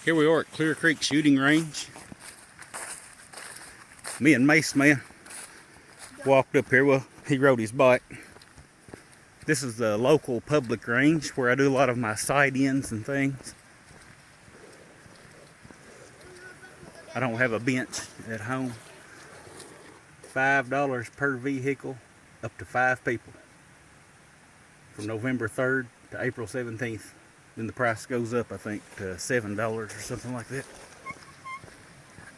Here we are at Clear Creek Shooting Range. Me and Mace Man walked up here. Well, he rode his bike. This is the local public range where I do a lot of my sight-ins and things. I don't have a bench at home. $5 per vehicle, up to 5 people. From November 3rd to April 17th. Then the price goes up, I think, to $7 or something like that.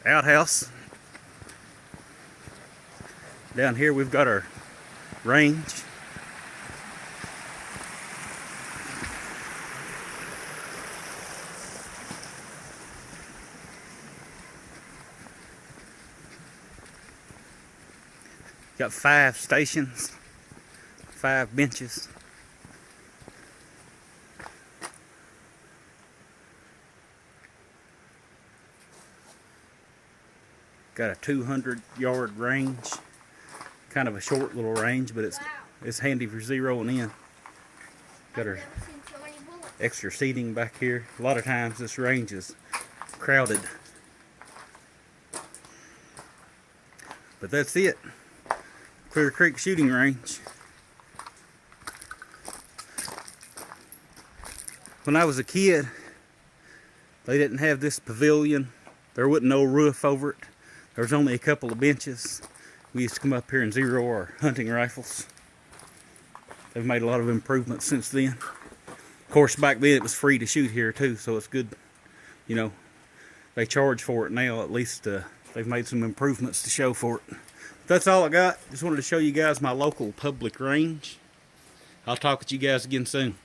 Outhouse. Down here we've got our range. Got 5 stations, 5 benches. Got a 200-yard range. Kind of a short little range, but it's handy for zeroing in. Got our extra seating back here. A lot of times this range is crowded. But that's it. Clear Creek Shooting Range. When I was a kid, they didn't have this pavilion. There wasn't no roof over it. There was only a couple of benches. We used to come up here and zero our hunting rifles. They've made a lot of improvements since then. Of course, back then it was free to shoot here too, so it's good. You know, they charge for it now. At least they've made some improvements to show for it. That's all I got. Just wanted to show you guys my local public range. I'll talk with you guys again soon.